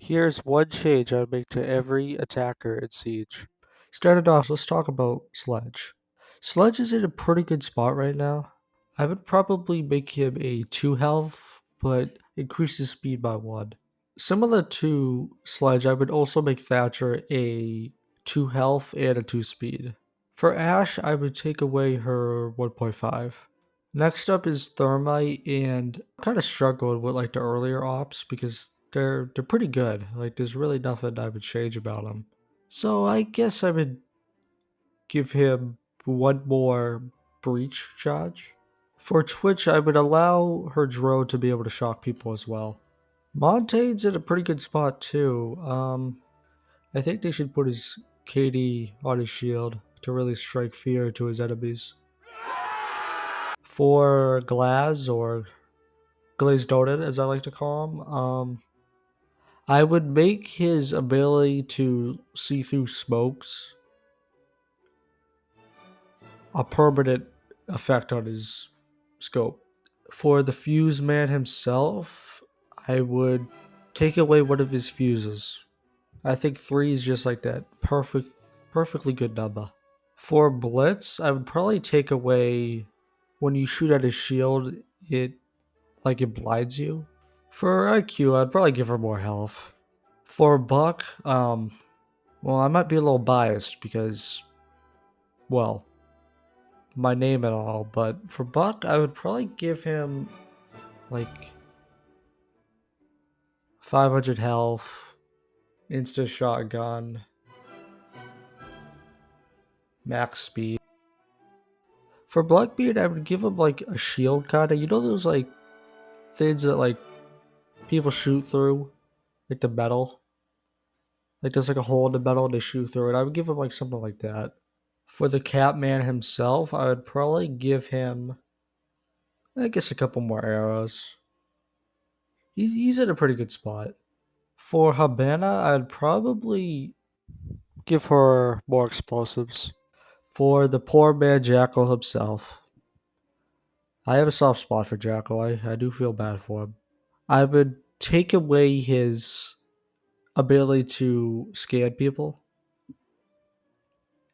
Here's one change I would make to every attacker in Siege. Started off, let's talk about Sledge. Sledge is in a pretty good spot right now. I would probably make him a 2 health, but increase his speed by 1. Similar to Sledge, I would also make Thatcher a 2 health and a 2 speed. For Ashe, I would take away her 1.5. Next up is Thermite, and I kind of struggled with like the earlier ops because they're pretty good. Like there's really nothing I would change about them. So I guess I would give him one more breach charge. For Twitch, I would allow her drone to be able to shock people as well. Montaigne's in a pretty good spot too. I think they should put his KD on his shield to really strike fear to his enemies. For Glaz, or Glazed Donut as I like to call him, I would make his ability to see through smokes a permanent effect on his scope. For the fuse man himself, I would take away one of his fuses. I think 3 is just like that perfectly good number. For Blitz, I would probably take away when you shoot at his shield, it blinds you. For IQ, I'd probably give her more health. For Buck, well, I might be a little biased because, well, my name and all, but for Buck, I would probably give him like 500 health, insta shotgun, max speed. For Blackbeard, I would give him like a shield kinda. You know those like things that like people shoot through, like the metal. Like there's like a hole in the metal and they shoot through it. I would give him like something like that. For the Catman himself, I would probably give him, I guess, a couple more arrows. He's in a pretty good spot. For Habana, I'd probably, Give her more explosives. for the poor man Jackal himself. I have a soft spot for Jackal. I do feel bad for him. I would take away his ability to scan people.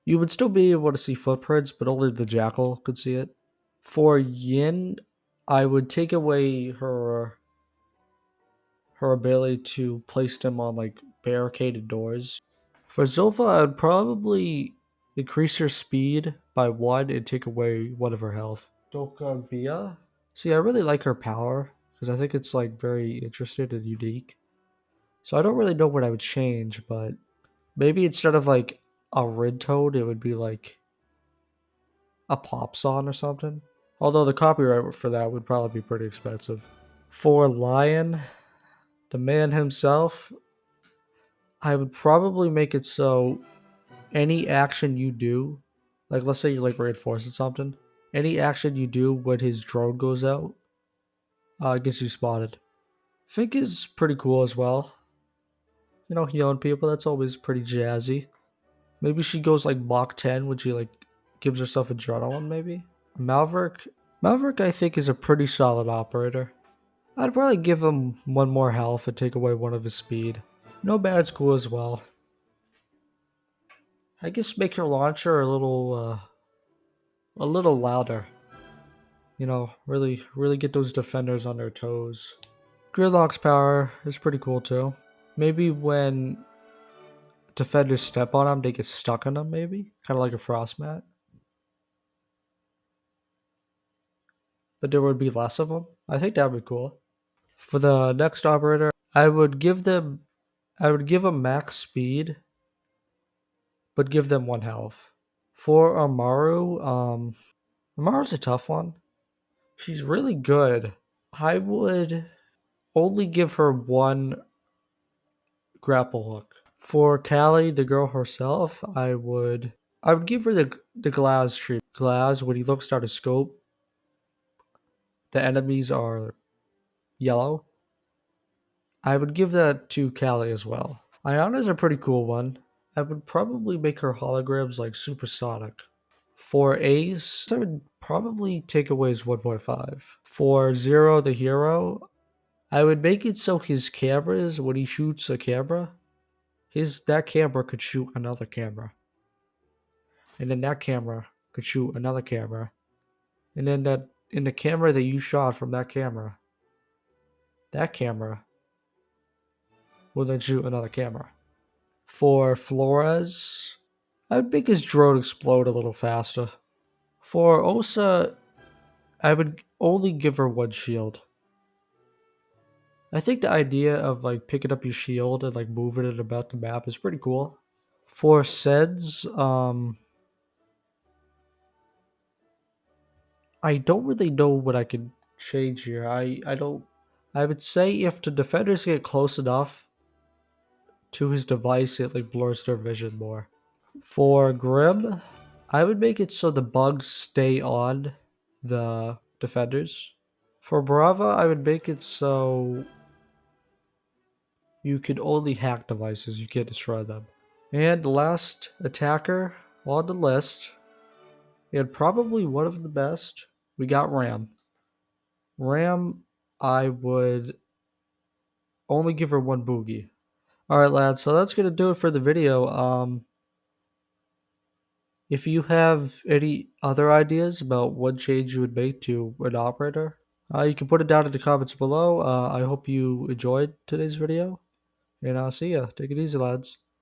You would still be able to see footprints, but only the Jackal could see it. For Yin, I would take away her ability to place them on like barricaded doors. For Zilpha, I would probably increase her speed by 1 and take away 1 of her health. Dokabia? See, I really like her power because I think it's like very interesting and unique. So I don't really know what I would change, but maybe instead of like a ringtone, it would be like a pop song or something. Although the copyright for that would probably be pretty expensive. For Lion, the man himself, I would probably make it so any action you do, like let's say you like reinforcing something, any action you do when his drone goes out, gets you spotted. Fink is pretty cool as well. You know, healing people, that's always pretty jazzy. Maybe she goes like Mach 10 when she like gives herself adrenaline, maybe. Maverick, Maverick I think is a pretty solid operator. I'd probably give him 1 more health and take away 1 of his speed. No bad's cool as well. I guess make her launcher a little louder. You know, really get those defenders on their toes. Gridlock's power is pretty cool too. Maybe when defenders step on them, they get stuck on them. Maybe kind of like a frost mat, but there would be less of them. I think that would be cool. For the next operator, I would give them max speed, but give them 1 health. For Amaru, Amaru's a tough one. She's really good. I would only give her 1 grapple hook. For Callie, the girl herself, I would give her the Glaz treatment. Glaz, when he looks down a scope, the enemies are yellow. I would give that to Callie as well. Ayana's a pretty cool one. I would probably make her holograms like supersonic. For Ace, I would probably take away his 1.5. For Zero the hero, I would make it so his cameras, when he shoots a camera, that camera could shoot another camera, and then that camera could shoot another camera, and then that in the camera that you shot from that camera will then shoot another camera. For Flores, I would make his drone explode a little faster. For Osa, I would only give her one shield. I think the idea of like picking up your shield and like moving it about the map is pretty cool. For Seds, I don't really know what I can change here. I don't. I would say if the defenders get close enough to his device, it like blurs their vision more. For Grim, I would make it so the bugs stay on the defenders. For Brava, I would make it so you can only hack devices, you can't destroy them. And the last attacker on the list, and probably one of the best, we got Ram. Ram, I would only give her one boogie. Alright, lads, so that's going to do it for the video. If you have any other ideas about what change you would make to an operator, you can put it down in the comments below. I hope you enjoyed today's video, and I'll see ya. Take it easy, lads.